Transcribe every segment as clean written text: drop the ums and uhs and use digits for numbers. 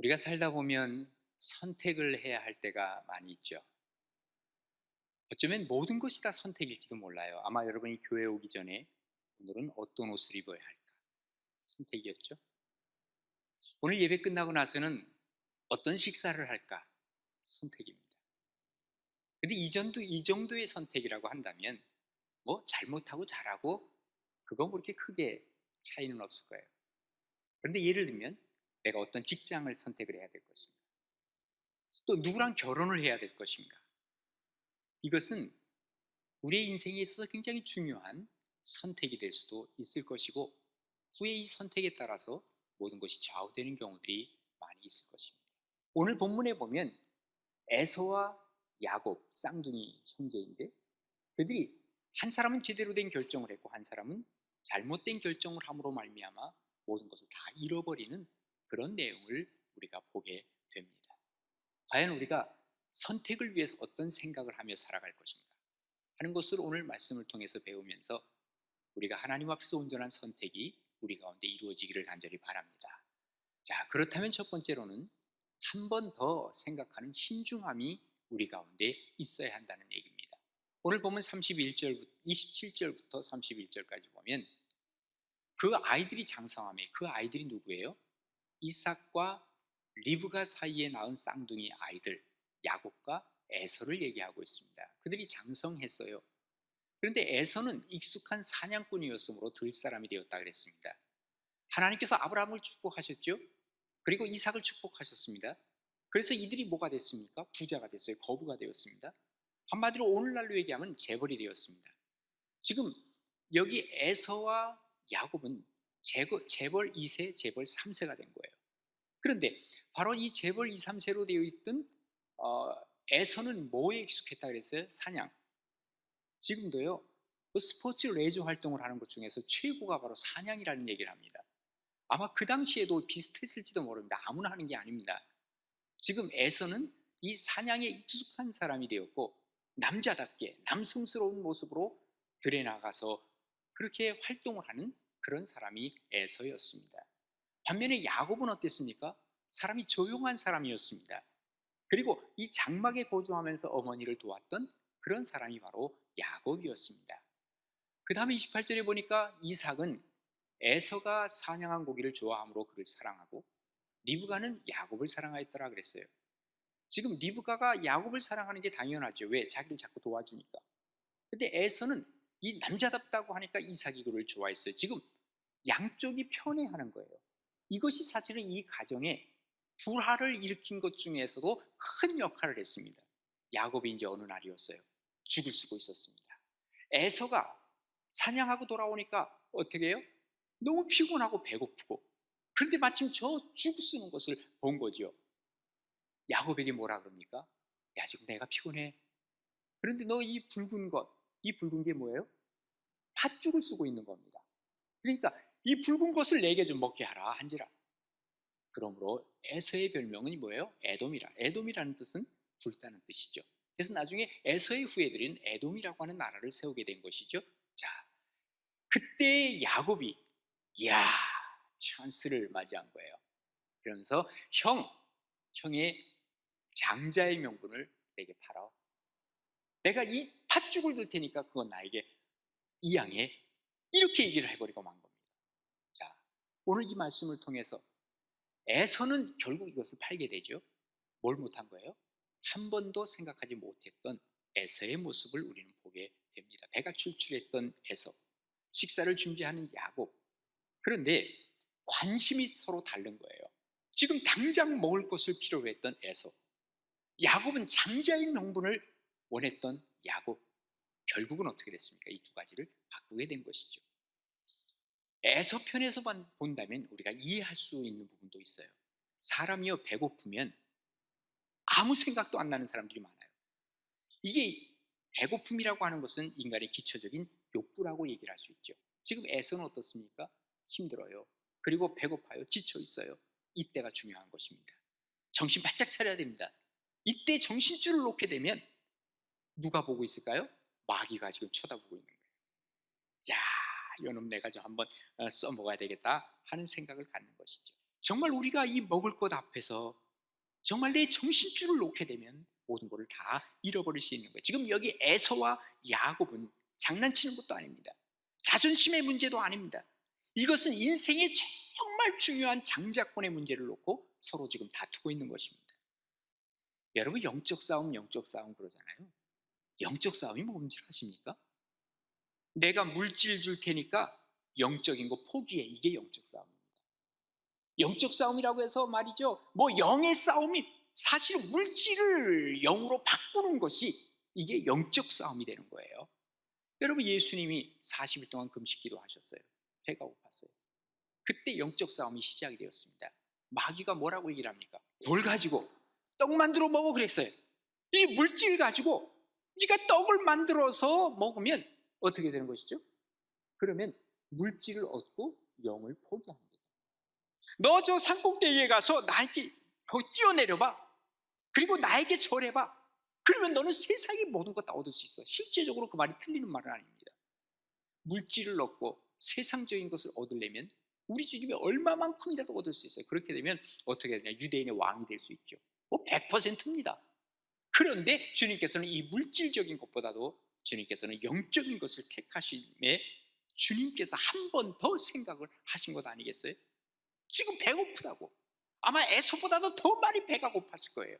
우리가 살다 보면 선택을 해야 할 때가 많이 있죠. 어쩌면 모든 것이 다 선택일지도 몰라요. 아마 여러분이 교회 오기 전에 오늘은 어떤 옷을 입어야 할까? 선택이었죠. 오늘 예배 끝나고 나서는 어떤 식사를 할까? 선택입니다. 근데 이 정도의 선택이라고 한다면 뭐 잘못하고 잘하고 그거 그렇게 크게 차이는 없을 거예요. 그런데 예를 들면 내가 어떤 직장을 선택을 해야 될 것인가? 또 누구랑 결혼을 해야 될 것인가? 이것은 우리의 인생에 있어서 굉장히 중요한 선택이 될 수도 있을 것이고, 후에 이 선택에 따라서 모든 것이 좌우되는 경우들이 많이 있을 것입니다. 오늘 본문에 보면 에서와 야곱 쌍둥이 형제인데, 그들이 한 사람은 제대로 된 결정을 했고 한 사람은 잘못된 결정을 함으로 말미암아 모든 것을 다 잃어버리는 그런 내용을 우리가 보게 됩니다. 과연 우리가 선택을 위해서 어떤 생각을 하며 살아갈 것인가 하는 것을 오늘 말씀을 통해서 배우면서 우리가 하나님 앞에서 온전한 선택이 우리 가운데 이루어지기를 간절히 바랍니다. 자, 그렇다면 첫 번째로는 한 번 더 생각하는 신중함이 우리 가운데 있어야 한다는 얘기입니다. 오늘 보면 27절부터 31절까지 보면 그 아이들이 장성함에, 그 아이들이 누구예요? 이삭과 리브가 사이에 낳은 쌍둥이 아이들 야곱과 에서를 얘기하고 있습니다. 그들이 장성했어요. 그런데 에서는 익숙한 사냥꾼이었으므로 들 사람이 되었다 그랬습니다. 하나님께서 아브라함을 축복하셨죠. 그리고 이삭을 축복하셨습니다. 그래서 이들이 뭐가 됐습니까? 부자가 됐어요. 거부가 되었습니다. 한마디로 오늘날로 얘기하면 재벌이 되었습니다. 지금 여기 에서와 야곱은 재벌 2세, 재벌 3세가 된 거예요. 그런데 바로 이 재벌 2, 3세로 되어 있던 에서는 뭐에 익숙했다 그랬어요? 사냥. 지금도요, 그 스포츠 레저 활동을 하는 것 중에서 최고가 바로 사냥이라는 얘기를 합니다. 아마 그 당시에도 비슷했을지도 모릅니다. 아무나 하는 게 아닙니다. 지금 에서는 이 사냥에 익숙한 사람이 되었고, 남자답게 남성스러운 모습으로 들에 나가서 그렇게 활동을 하는 그런 사람이 에서였습니다. 반면에 야곱은 어땠습니까? 사람이 조용한 사람이었습니다. 그리고 이 장막에 거주하면서 어머니를 도왔던 그런 사람이 바로 야곱이었습니다. 그 다음에 28절에 보니까 이삭은 에서가 사냥한 고기를 좋아함으로 그를 사랑하고 리브가는 야곱을 사랑하였더라 그랬어요. 지금 리브가가 야곱을 사랑하는 게 당연하죠. 왜? 자기를 자꾸 도와주니까. 근데 에서는 이 남자답다고 하니까 이삭이 그를 좋아했어요. 지금 양쪽이 편애하는 거예요. 이것이 사실은 이 가정에 불화를 일으킨 것 중에서도 큰 역할을 했습니다. 야곱이 이제 어느 날이었어요. 죽을 쓰고 있었습니다. 에서가 사냥하고 돌아오니까 어떻게 해요? 너무 피곤하고 배고프고, 그런데 마침 저 죽을 쓰는 것을 본 거죠. 야곱에게 뭐라 그럽니까? 야, 지금 내가 피곤해. 그런데 너 이 붉은 것, 이 붉은 게 뭐예요? 팥죽을 쓰고 있는 겁니다. 그러니까 이 붉은 것을 내게 좀 먹게 하라 한지라. 그러므로 에서의 별명은 뭐예요? 에돔이라. 에돔이라는 뜻은 불타는 뜻이죠. 그래서 나중에 에서의 후예들인 에돔이라고 하는 나라를 세우게 된 것이죠. 자, 그때 야곱이 이야, 찬스를 맞이한 거예요. 그러면서 형의 장자의 명분을 내게 팔아. 내가 이 팥죽을 줄 테니까 그건 나에게 이양해. 이렇게 얘기를 해버리고 만 겁니다. 자, 오늘 이 말씀을 통해서 에서는 결국 이것을 팔게 되죠. 뭘 못한 거예요? 한 번도 생각하지 못했던 에서의 모습을 우리는 보게 됩니다. 배가 출출했던 에서, 식사를 준비하는 야곱. 그런데 관심이 서로 다른 거예요. 지금 당장 먹을 것을 필요로 했던 에서, 야곱은 장자의 명분을 원했던 야곱. 결국은 어떻게 됐습니까? 이 두 가지를 바꾸게 된 것이죠. 에서 편에서 본다면 우리가 이해할 수 있는 부분도 있어요. 사람이요, 배고프면 아무 생각도 안 나는 사람들이 많아요. 이게 배고픔이라고 하는 것은 인간의 기초적인 욕구라고 얘기를 할 수 있죠. 지금 에서는 어떻습니까? 힘들어요. 그리고 배고파요. 지쳐 있어요. 이때가 중요한 것입니다. 정신 바짝 차려야 됩니다. 이때 정신줄을 놓게 되면 누가 보고 있을까요? 마귀가 지금 쳐다보고 있는 거예요. 야, 이놈 내가 좀 한번 써먹어야 되겠다 하는 생각을 갖는 것이죠. 정말 우리가 이 먹을 것 앞에서 정말 내 정신줄을 놓게 되면 모든 것을 다 잃어버릴 수 있는 거예요. 지금 여기 에서와 야곱은 장난치는 것도 아닙니다. 자존심의 문제도 아닙니다. 이것은 인생의 정말 중요한 장자권의 문제를 놓고 서로 지금 다투고 있는 것입니다. 여러분, 영적 싸움 그러잖아요. 영적 싸움이 뭔지 아십니까? 내가 물질 줄 테니까 영적인 거 포기해. 이게 영적 싸움입니다. 영적 싸움이라고 해서 말이죠, 뭐 영의 싸움이, 사실은 물질을 영으로 바꾸는 것이 이게 영적 싸움이 되는 거예요. 여러분, 예수님이 40일 동안 금식기도 하셨어요. 배가 고팠어요. 그때 영적 싸움이 시작이 되었습니다. 마귀가 뭐라고 얘기를 합니까? 돌 가지고 떡 만들어 먹어 그랬어요. 이 물질 가지고 네가 떡을 만들어서 먹으면 어떻게 되는 것이죠? 그러면 물질을 얻고 영을 포기합니다. 너 저 산꼭대기에 가서 나에게 거기 뛰어내려봐. 그리고 나에게 절해봐. 그러면 너는 세상의 모든 것 다 얻을 수 있어. 실제적으로 그 말이 틀리는 말은 아닙니다. 물질을 얻고 세상적인 것을 얻으려면 우리 주님이 얼마만큼이라도 얻을 수 있어요. 그렇게 되면 어떻게 되냐? 유대인의 왕이 될 수 있죠. 100%입니다. 그런데 주님께서는 이 물질적인 것보다도 주님께서는 영적인 것을 택하심에 주님께서 한 번 더 생각을 하신 것 아니겠어요? 지금 배고프다고. 아마 에서보다도 더 많이 배가 고팠을 거예요.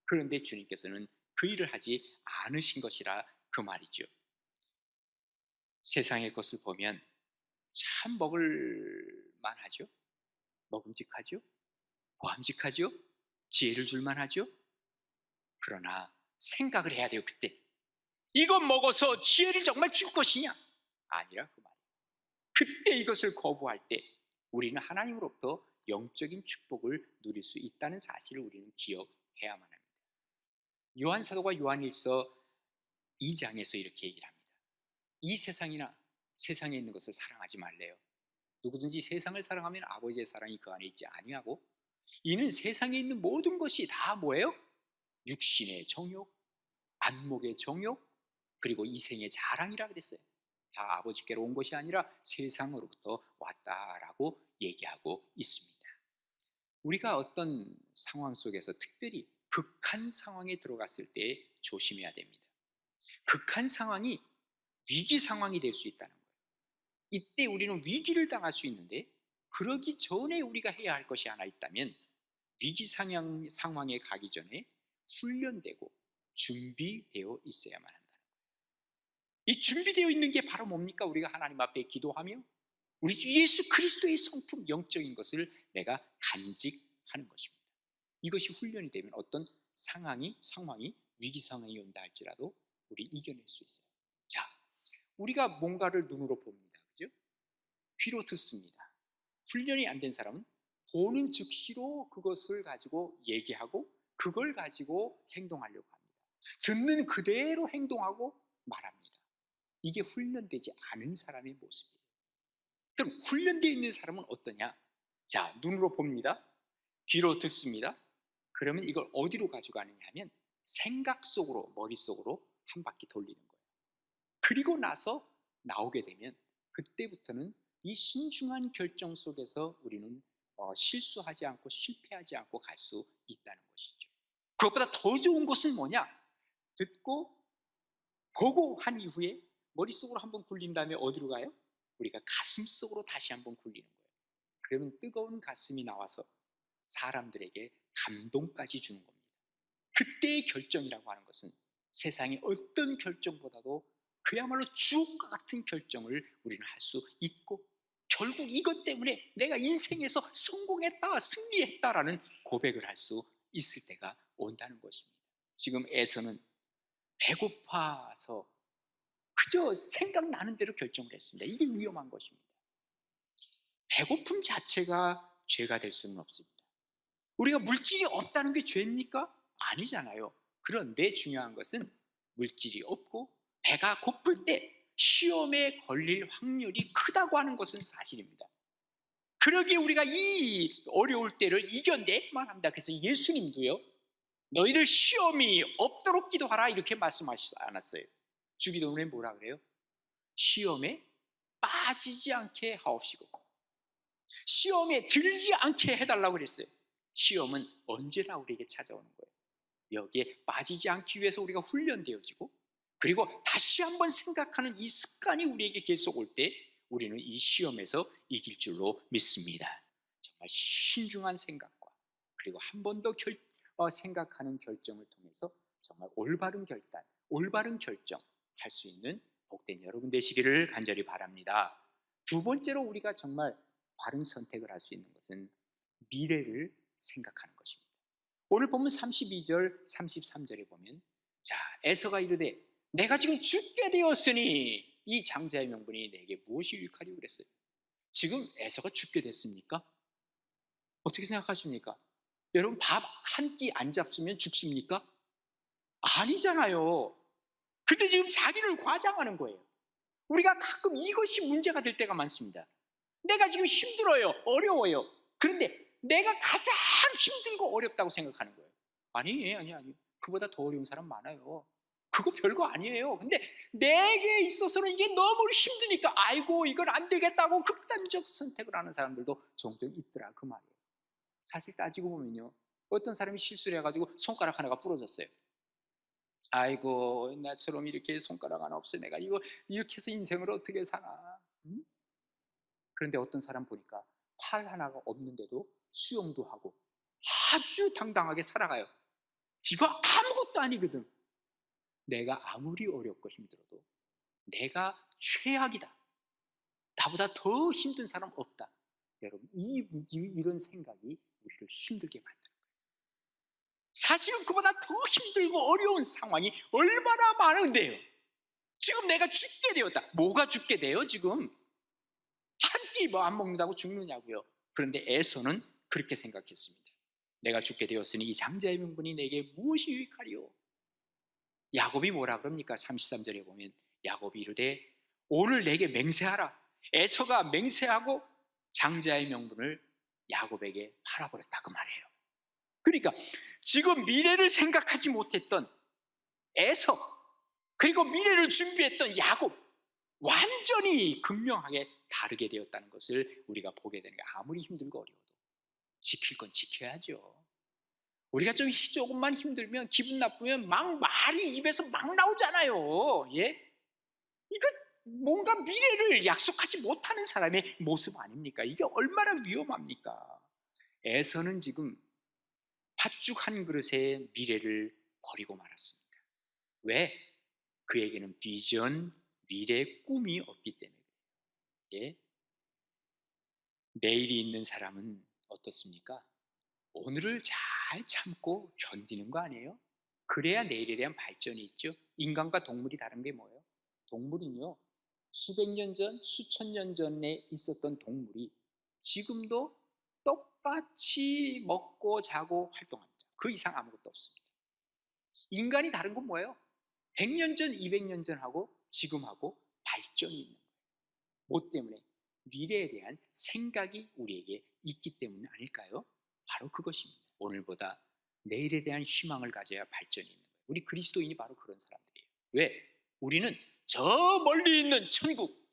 그런데 주님께서는 그 일을 하지 않으신 것이라 그 말이죠. 세상의 것을 보면 참 먹을 만하죠. 먹음직하죠. 보암직하죠. 지혜를 줄 만하죠. 그러나 생각을 해야 돼요. 그때 이것 먹어서 지혜를 정말 줄 것이냐? 아니라 그 말이에요. 그때 이것을 거부할 때 우리는 하나님으로부터 영적인 축복을 누릴 수 있다는 사실을 우리는 기억해야만 합니다. 요한 사도가 요한일서 2장에서 이렇게 얘기를 합니다. 이 세상이나 세상에 있는 것을 사랑하지 말래요. 누구든지 세상을 사랑하면 아버지의 사랑이 그 안에 있지 아니하고, 이는 세상에 있는 모든 것이 다 뭐예요? 육신의 정욕, 안목의 정욕, 그리고 이생의 자랑이라 그랬어요. 다 아버지께로 온 것이 아니라 세상으로부터 왔다라고 얘기하고 있습니다. 우리가 어떤 상황 속에서 특별히 극한 상황에 들어갔을 때 조심해야 됩니다. 극한 상황이 위기 상황이 될 수 있다는 거예요. 이때 우리는 위기를 당할 수 있는데, 그러기 전에 우리가 해야 할 것이 하나 있다면 위기 상황에 가기 전에 훈련되고 준비되어 있어야만 한다는 거예요. 이 준비되어 있는 게 바로 뭡니까? 우리가 하나님 앞에 기도하며 우리 주 예수 그리스도의 성품, 영적인 것을 내가 간직하는 것입니다. 이것이 훈련이 되면 어떤 상황이 위기 상황이 온다 할지라도 우리 이겨낼 수 있어요. 자, 우리가 뭔가를 눈으로 봅니다. 그죠? 귀로 듣습니다. 훈련이 안 된 사람은 보는 즉시로 그것을 가지고 얘기하고 그걸 가지고 행동하려고 합니다. 듣는 그대로 행동하고 말합니다. 이게 훈련되지 않은 사람의 모습이에요. 그럼 훈련되어 있는 사람은 어떠냐? 자, 눈으로 봅니다. 귀로 듣습니다. 그러면 이걸 어디로 가져가느냐 하면 생각 속으로, 머릿속으로 한 바퀴 돌리는 거예요. 그리고 나서 나오게 되면 그때부터는 이 신중한 결정 속에서 우리는 실수하지 않고 실패하지 않고 갈 수 있다는 것이죠. 그것보다 더 좋은 것은 뭐냐? 듣고 보고 한 이후에 머릿속으로 한번 굴린 다음에 어디로 가요? 우리가 가슴 속으로 다시 한번 굴리는 거예요. 그러면 뜨거운 가슴이 나와서 사람들에게 감동까지 주는 겁니다. 그때의 결정이라고 하는 것은 세상의 어떤 결정보다도 그야말로 주옥과 같은 결정을 우리는 할 수 있고, 결국 이것 때문에 내가 인생에서 성공했다, 승리했다라는 고백을 할 수 있을 때가 온다는 것입니다. 지금 에서는 배고파서 그저 생각나는 대로 결정을 했습니다. 이게 위험한 것입니다. 배고픔 자체가 죄가 될 수는 없습니다. 우리가 물질이 없다는 게 죄입니까? 아니잖아요. 그런데 중요한 것은 물질이 없고 배가 고플 때 시험에 걸릴 확률이 크다고 하는 것은 사실입니다. 그러기에 우리가 이 어려울 때를 이겨내만 합니다. 그래서 예수님도요, 너희들 시험이 없도록 기도하라 이렇게 말씀하시지 않았어요. 주기도문에 뭐라 그래요? 시험에 빠지지 않게 하옵시고 시험에 들지 않게 해달라고 그랬어요. 시험은 언제나 우리에게 찾아오는 거예요. 여기에 빠지지 않기 위해서 우리가 훈련되어지고, 그리고 다시 한번 생각하는 이 습관이 우리에게 계속 올 때 우리는 이 시험에서 이길 줄로 믿습니다. 정말 신중한 생각과, 그리고 한 번 더 생각하는 결정을 통해서 정말 올바른 결단, 올바른 결정 할 수 있는 복된 여러분 되시기를 간절히 바랍니다. 두 번째로 우리가 정말 바른 선택을 할 수 있는 것은 미래를 생각하는 것입니다. 오늘 보면 32절, 33절에 보면, 자, 에서가 이르되 내가 지금 죽게 되었으니 이 장자의 명분이 내게 무엇이 유익하리요 그랬어요. 지금 에서가 죽게 됐습니까? 어떻게 생각하십니까? 여러분, 밥 한 끼 안 잡수면 죽습니까? 아니잖아요. 근데 지금 자기를 과장하는 거예요. 우리가 가끔 이것이 문제가 될 때가 많습니다. 내가 지금 힘들어요, 어려워요. 그런데 내가 가장 힘들고 어렵다고 생각하는 거예요. 아니. 그보다 더 어려운 사람 많아요. 그거 별거 아니에요. 근데 내게 있어서는 이게 너무 힘드니까 아이고 이건 안 되겠다고 극단적 선택을 하는 사람들도 종종 있더라, 그 말이에요. 사실 따지고 보면요, 어떤 사람이 실수를 해가지고 손가락 하나가 부러졌어요. 아이고 나처럼 이렇게 손가락 하나 없어 내가 이거 이렇게 해서 인생을 어떻게 사나. 응? 그런데 어떤 사람 보니까 팔 하나가 없는데도 수영도 하고 아주 당당하게 살아가요. 이거 아무것도 아니거든. 내가 아무리 어렵고 힘들어도 내가 최악이다, 나보다 더 힘든 사람 없다. 여러분, 이런 생각이 우리를 힘들게 만들어요. 사실은 그보다 더 힘들고 어려운 상황이 얼마나 많은데요. 지금 내가 죽게 되었다. 뭐가 죽게 돼요 지금? 한 끼 뭐 안 먹는다고 죽느냐고요. 그런데 에서는 그렇게 생각했습니다. 내가 죽게 되었으니 이 장자의 명분이 내게 무엇이 유익하리요? 야곱이 뭐라 그럽니까? 33절에 보면 야곱이 이르되 오늘 내게 맹세하라. 에서가 맹세하고 장자의 명분을 야곱에게 팔아버렸다, 그 말이에요. 그러니까 지금 미래를 생각하지 못했던 에서, 그리고 미래를 준비했던 야곱, 완전히 극명하게 다르게 되었다는 것을 우리가 보게 되는 게, 아무리 힘들고 어려워도 지킬 건 지켜야죠. 우리가 조금만 힘들면, 기분 나쁘면 막 말이 입에서 막 나오잖아요. 예? 이거 뭔가 미래를 약속하지 못하는 사람의 모습 아닙니까? 이게 얼마나 위험합니까? 에서는 지금 팥죽 한 그릇의 미래를 버리고 말았습니다. 왜? 그에게는 비전, 미래, 꿈이 없기 때문에. 예? 내일이 있는 사람은 어떻습니까? 오늘을 잘 참고 견디는 거 아니에요? 그래야 내일에 대한 발전이 있죠. 인간과 동물이 다른 게 뭐예요? 동물은요, 수백 년 전, 수천 년 전에 있었던 동물이 지금도 똑같이 먹고 자고 활동합니다. 그 이상 아무것도 없습니다. 인간이 다른 건 뭐예요? 100년 전, 200년 전하고 지금하고 발전이 있는 거예요. 뭐 때문에? 미래에 대한 생각이 우리에게 있기 때문 아닐까요? 바로 그것입니다. 오늘보다 내일에 대한 희망을 가져야 발전이 있는 거예요. 우리 그리스도인이 바로 그런 사람들이에요. 왜? 우리는 저 멀리 있는 천국,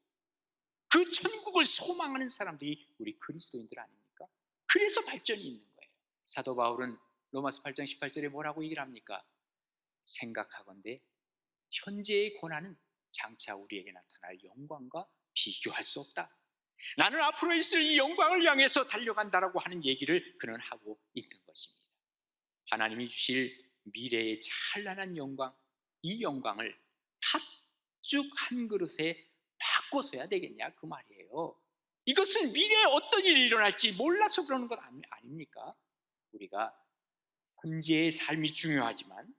그 천국을 소망하는 사람들이 우리 그리스도인들 아닙니까? 그래서 발전이 있는 거예요. 사도 바울은 로마서 8장 18절에 뭐라고 얘기를 합니까? 생각하건대 현재의 고난은 장차 우리에게 나타날 영광과 비교할 수 없다. 나는 앞으로 있을 이 영광을 향해서 달려간다라고 하는 얘기를 그는 하고 있는 것입니다. 하나님이 주실 미래의 찬란한 영광, 이 영광을 팥죽 한 그릇에 바꿔서야 되겠냐, 그 말이에요. 이것은 미래에 어떤 일이 일어날지 몰라서 그러는 것 아닙니까? 우리가 현재의 삶이 중요하지만,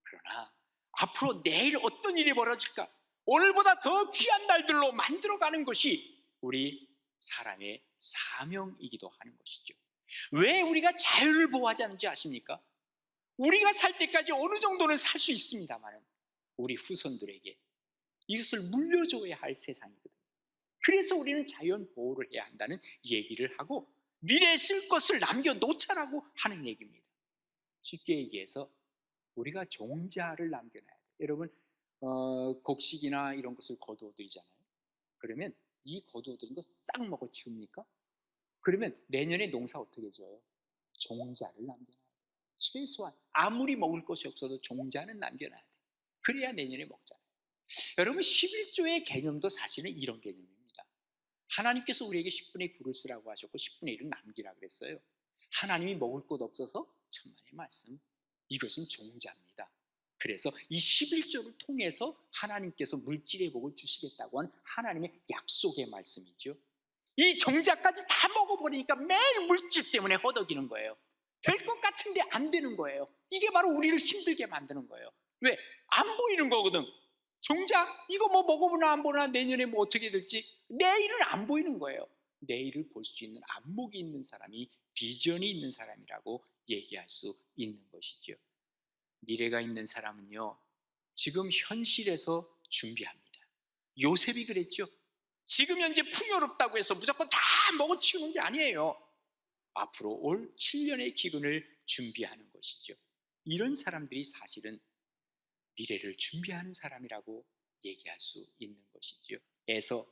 그러나 앞으로 내일 어떤 일이 벌어질까, 오늘보다 더 귀한 날들로 만들어가는 것이 우리 사람의 사명이기도 하는 것이죠. 왜 우리가 자유를 보호하자는지 아십니까? 우리가 살 때까지 어느 정도는 살 수 있습니다만 우리 후손들에게 이것을 물려줘야 할 세상이거든요. 그래서 우리는 자연 보호를 해야 한다는 얘기를 하고, 미래에 쓸 것을 남겨놓자라고 하는 얘기입니다. 쉽게 얘기해서 우리가 종자를 남겨놔야 돼요. 여러분, 곡식이나 이런 것을 거두어들이잖아요. 그러면 이 거두어들인 거 싹 먹어 치웁니까? 그러면 내년에 농사 어떻게 지어요? 종자를 남겨놔야 돼요. 최소한 아무리 먹을 것이 없어도 종자는 남겨놔야 돼요. 그래야 내년에 먹잖아요. 여러분 11조의 개념도 사실은 이런 개념입니다. 하나님께서 우리에게 10분의 9를 쓰라고 하셨고 10분의 1은 남기라 그랬어요. 하나님이 먹을 것 없어서 천만의 말씀, 이것은 종자입니다. 그래서 이 11조를 통해서 하나님께서 물질의 복을 주시겠다고 한 하나님의 약속의 말씀이죠. 이 종자까지 다 먹어버리니까 매일 물질 때문에 허덕이는 거예요. 될 것 같은데 안 되는 거예요. 이게 바로 우리를 힘들게 만드는 거예요. 왜? 안 보이는 거거든. 종자 이거 뭐 먹어보나 안 보나 내년에 뭐 어떻게 될지 내일은 안 보이는 거예요. 내일을 볼 수 있는 안목이 있는 사람이 비전이 있는 사람이라고 얘기할 수 있는 것이죠. 미래가 있는 사람은요, 지금 현실에서 준비합니다. 요셉이 그랬죠. 지금 현재 풍요롭다고 해서 무조건 다 먹어치우는 게 아니에요. 앞으로 올 7년의 기근을 준비하는 것이죠. 이런 사람들이 사실은 미래를 준비하는 사람이라고 얘기할 수 있는 것이죠. 에서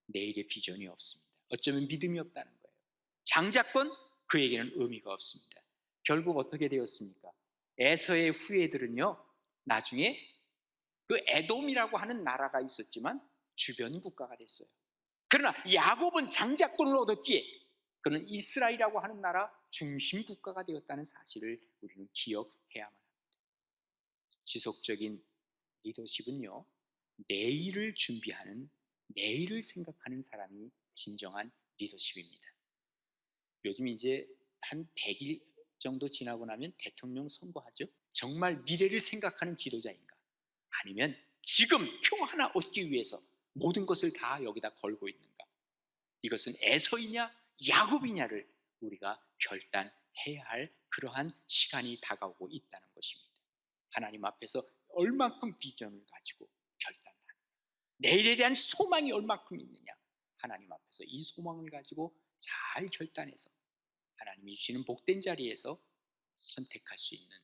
내일의 비전이 없습니다. 어쩌면 믿음이 없다는 거예요. 장자권 그에게는 의미가 없습니다. 결국 어떻게 되었습니까? 에서의 후예들은요, 나중에 그 에돔이라고 하는 나라가 있었지만 주변 국가가 됐어요. 그러나 야곱은 장자권을 얻었기에 그는 이스라엘이라고 하는 나라 중심 국가가 되었다는 사실을 우리는 기억해야만 합니다. 지속적인 리더십은요, 내일을 준비하는, 내일을 생각하는 사람이 진정한 리더십입니다. 요즘 이제 한 100일 정도 지나고 나면 대통령 선거하죠. 정말 미래를 생각하는 지도자인가? 아니면 지금 표 하나 얻기 위해서 모든 것을 다 여기다 걸고 있는가? 이것은 에서이냐 야곱이냐를 우리가 결단해야 할 그러한 시간이 다가오고 있다는 것입니다. 하나님 앞에서 얼만큼 비전을 가지고 결단하느냐, 내일에 대한 소망이 얼만큼 있느냐, 하나님 앞에서 이 소망을 가지고 잘 결단해서 하나님이 주시는 복된 자리에서 선택할 수 있는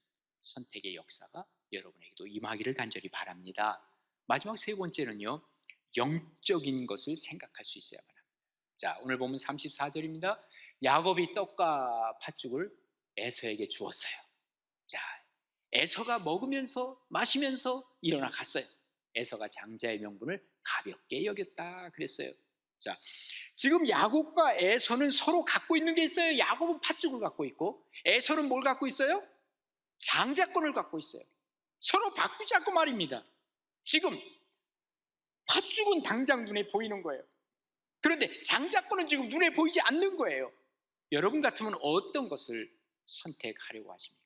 선택의 역사가 여러분에게도 임하기를 간절히 바랍니다. 마지막 세 번째는요, 영적인 것을 생각할 수 있어야만 합니다. 자, 오늘 보면 34절입니다. 야곱이 떡과 팥죽을 에서에게 주었어요. 자, 에서가 먹으면서 마시면서 일어나 갔어요. 에서가 장자의 명분을 가볍게 여겼다 그랬어요. 자, 지금 야곱과 에서는 서로 갖고 있는 게 있어요. 야곱은 팥죽을 갖고 있고 에서는 뭘 갖고 있어요? 장자권을 갖고 있어요. 서로 바꾸자고 말입니다. 지금 팥죽은 당장 눈에 보이는 거예요. 그런데 장자권은 지금 눈에 보이지 않는 거예요. 여러분 같으면 어떤 것을 선택하려고 하십니까?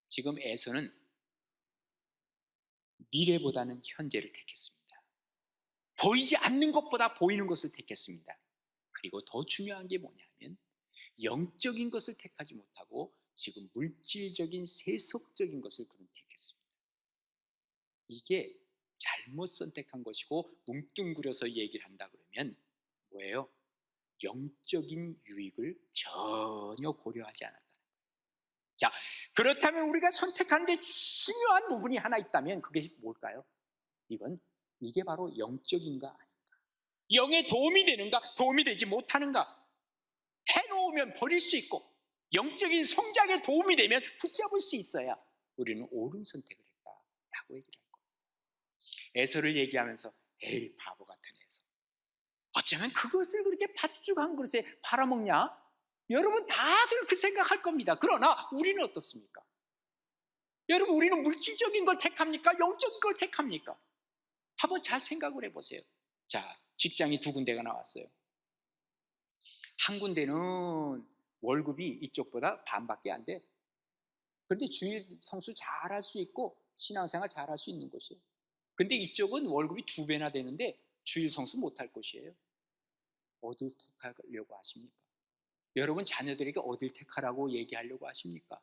지금 에서는 미래보다는 현재를 택했습니다. 보이지 않는 것보다 보이는 것을 택했습니다. 그리고 더 중요한 게 뭐냐면 영적인 것을 택하지 못하고 지금 물질적인 세속적인 것을 그는 택했습니다. 이게 잘못 선택한 것이고 뭉뚱그려서 얘기를 한다 그러면 뭐예요? 영적인 유익을 전혀 고려하지 않았다는 거예요. 자, 그렇다면 우리가 선택하는데 중요한 부분이 하나 있다면 그게 뭘까요? 이게 바로 영적인가 아닌가? 영에 도움이 되는가? 도움이 되지 못하는가? 해놓으면 버릴 수 있고 영적인 성장에 도움이 되면 붙잡을 수 있어야 우리는 옳은 선택을 했다라고 얘기를 할 거예요. 에서를 얘기하면서 에이 바보 같은 에서, 어쩌면 그것을 그렇게 팥죽 한 그릇에 팔아먹냐? 여러분 다들 그 생각할 겁니다. 그러나 우리는 어떻습니까? 여러분 우리는 물질적인 걸 택합니까? 영적인 걸 택합니까? 한번 잘 생각을 해보세요. 자, 직장이 두 군데가 나왔어요. 한 군데는 월급이 이쪽보다 반밖에 안 돼. 그런데 주일 성수 잘할 수 있고 신앙생활 잘할 수 있는 곳이에요. 근데 이쪽은 월급이 2배나 되는데 주일 성수 못할 곳이에요. 어딜 택하려고 하십니까? 여러분 자녀들에게 어딜 택하라고 얘기하려고 하십니까?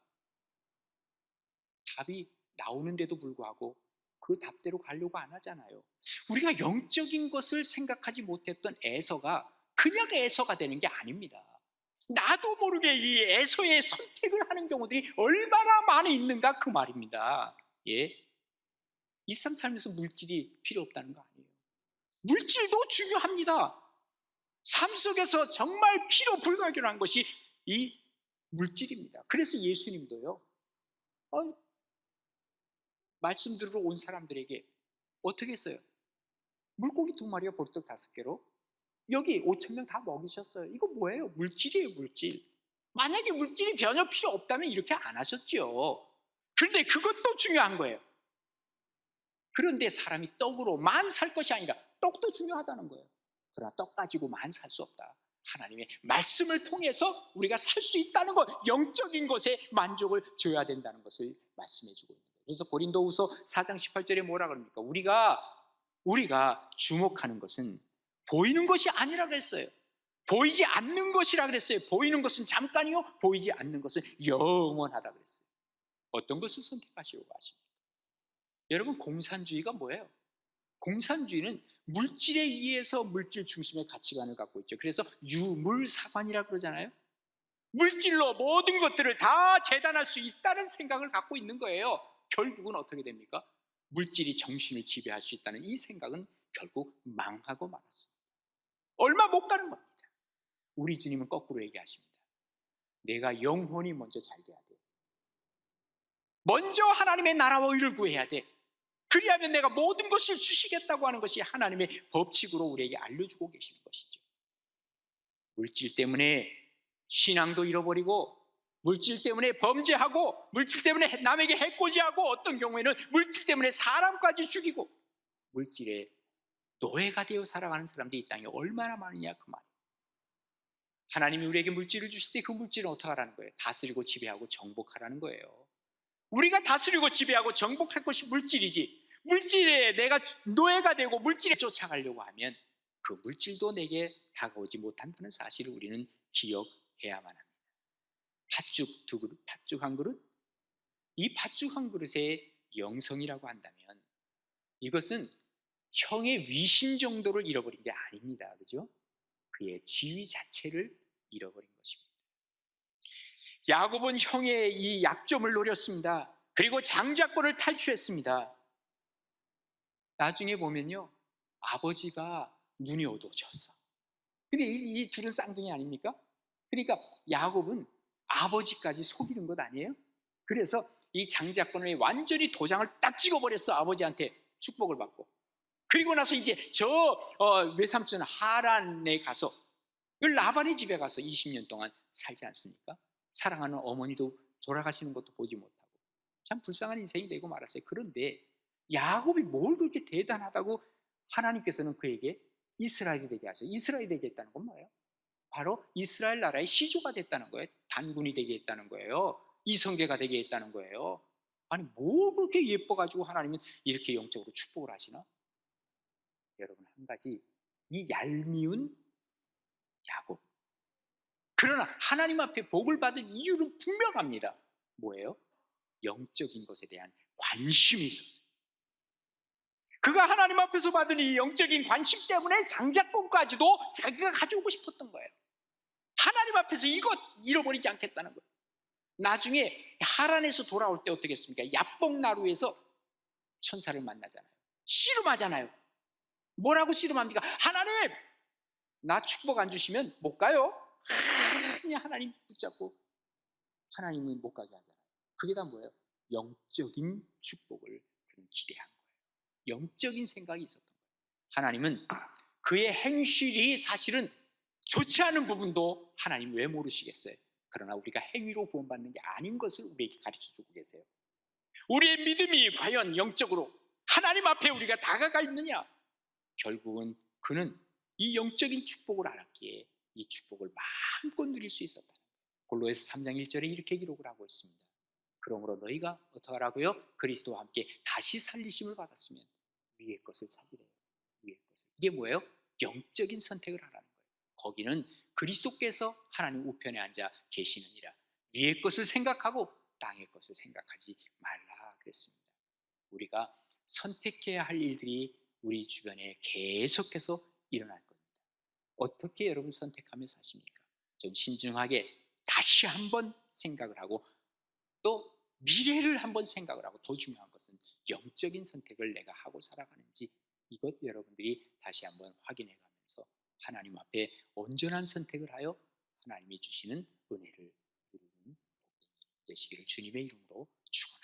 답이 나오는데도 불구하고 그 답대로 가려고 안 하잖아요. 우리가 영적인 것을 생각하지 못했던 에서가 그냥 에서가 되는 게 아닙니다. 나도 모르게 이 에서의 선택을 하는 경우들이 얼마나 많이 있는가 그 말입니다. 예, 이 세상 살면서 물질이 필요 없다는 거 아니에요. 물질도 중요합니다. 삶 속에서 정말 필요 불가결한 것이 이 물질입니다. 그래서 예수님도요, 말씀 들으러 온 사람들에게 어떻게 했어요? 물고기 2마리와 보리떡 5개로 여기 5,000명 다 먹이셨어요. 이거 뭐예요? 물질이에요, 물질. 만약에 물질이 전혀 필요 없다면 이렇게 안 하셨죠. 그런데 그것도 중요한 거예요. 그런데 사람이 떡으로만 살 것이 아니라 떡도 중요하다는 거예요. 그러나 떡 가지고만 살 수 없다. 하나님의 말씀을 통해서 우리가 살 수 있다는 것, 영적인 것에 만족을 줘야 된다는 것을 말씀해 주고 있는 거예요. 그래서 고린도후서 4장 18절에 뭐라 그럽니까? 우리가 주목하는 것은 보이는 것이 아니라 그랬어요. 보이지 않는 것이라 그랬어요. 보이는 것은 잠깐이요, 보이지 않는 것은 영원하다 그랬어요. 어떤 것을 선택하시려고 하십니까? 여러분, 공산주의가 뭐예요? 공산주의는 물질에 의해서 물질 중심의 가치관을 갖고 있죠. 그래서 유물사관이라고 그러잖아요. 물질로 모든 것들을 다 재단할 수 있다는 생각을 갖고 있는 거예요. 결국은 어떻게 됩니까? 물질이 정신을 지배할 수 있다는 이 생각은 결국 망하고 말았습니다. 얼마 못 가는 겁니다. 우리 주님은 거꾸로 얘기하십니다. 내가 영혼이 먼저 잘 돼야 돼. 먼저 하나님의 나라와 의를 구해야 돼. 그리하면 내가 모든 것을 주시겠다고 하는 것이 하나님의 법칙으로 우리에게 알려주고 계시는 것이죠. 물질 때문에 신앙도 잃어버리고, 물질 때문에 범죄하고, 물질 때문에 남에게 해코지하고, 어떤 경우에는 물질 때문에 사람까지 죽이고, 물질의 노예가 되어 살아가는 사람들이 이 땅에 얼마나 많으냐, 그 말이에요. 하나님이 우리에게 물질을 주실 때 그 물질은 어떻게 하라는 거예요? 다스리고 지배하고 정복하라는 거예요. 우리가 다스리고 지배하고 정복할 것이 물질이지, 물질에 내가 노예가 되고 물질에 쫓아가려고 하면 그 물질도 내게 다가오지 못한다는 사실을 우리는 기억해야만 합니다. 팥죽 2그릇, 팥죽 1그릇, 이 팥죽 1그릇의 영성이라고 한다면 이것은 형의 위신 정도를 잃어버린 게 아닙니다. 그죠? 그의 지위 자체를 잃어버린 것입니다. 야곱은 형의 이 약점을 노렸습니다. 그리고 장자권을 탈취했습니다. 나중에 보면요, 아버지가 눈이 어두워졌어. 근데 이 둘은 쌍둥이 아닙니까? 그러니까 야곱은 아버지까지 속이는 것 아니에요? 그래서 이 장자권을 완전히 도장을 딱 찍어버렸어. 아버지한테 축복을 받고. 그리고 나서 이제 외삼촌 하란에 가서 그 라반의 집에 가서 20년 동안 살지 않습니까? 사랑하는 어머니도 돌아가시는 것도 보지 못하고 참 불쌍한 인생이 되고 말았어요. 그런데 야곱이 뭘 그렇게 대단하다고 하나님께서는 그에게 이스라엘이 되게 하셔요. 이스라엘이 되게 했다는 건 뭐예요? 바로 이스라엘 나라의 시조가 됐다는 거예요. 단군이 되게 했다는 거예요. 이성계가 되게 했다는 거예요. 아니, 뭐 그렇게 예뻐가지고 하나님은 이렇게 영적으로 축복을 하시나? 여러분, 한 가지, 이 얄미운 야곱, 그러나 하나님 앞에 복을 받은 이유는 분명합니다. 뭐예요? 영적인 것에 대한 관심이 있었어요. 그가 하나님 앞에서 받은 이 영적인 관심 때문에 장자권까지도 자기가 가져오고 싶었던 거예요. 하나님 앞에서 이것 잃어버리지 않겠다는 거예요. 나중에 하란에서 돌아올 때 어떻게 했습니까? 야복나루에서 천사를 만나잖아요. 씨름하잖아요. 뭐라고 씨름합니까? 하나님, 나 축복 안 주시면 못 가요. 그냥 하나님 붙잡고 하나님은 못 가게 하잖아요. 그게 다 뭐예요? 영적인 축복을 그는 기대한 거예요. 영적인 생각이 있었던 거예요. 하나님은 그의 행실이 사실은 좋지 않은 부분도 하나님 왜 모르시겠어요? 그러나 우리가 행위로 구원받는 게 아닌 것을 우리에게 가르쳐주고 계세요. 우리의 믿음이 과연 영적으로 하나님 앞에 우리가 다가가 있느냐? 결국은 그는 이 영적인 축복을 알았기에 이 축복을 마음껏 누릴 수 있었다. 골로새서 3장 1절에 이렇게 기록을 하고 있습니다. 그러므로 너희가 어떻게 하라고요? 그리스도와 함께 다시 살리심을 받았으면 위의 것을 찾으래요. 위의 것을. 이게 뭐예요? 영적인 선택을 하라는 거예요. 거기는 그리스도께서 하나님 우편에 앉아 계시느니라. 위의 것을 생각하고 땅의 것을 생각하지 말라 그랬습니다. 우리가 선택해야 할 일들이 우리 주변에 계속해서 일어날 겁니다. 어떻게 여러분 선택하며 사십니까? 좀 신중하게 다시 한번 생각을 하고 또 미래를 한번 생각을 하고, 더 중요한 것은 영적인 선택을 내가 하고 살아가는지, 이것 여러분들이 다시 한번 확인해 가면서 하나님 앞에 온전한 선택을 하여 하나님이 주시는 은혜를 누리는 복된 되시기를 주님의 이름으로 축원합니다.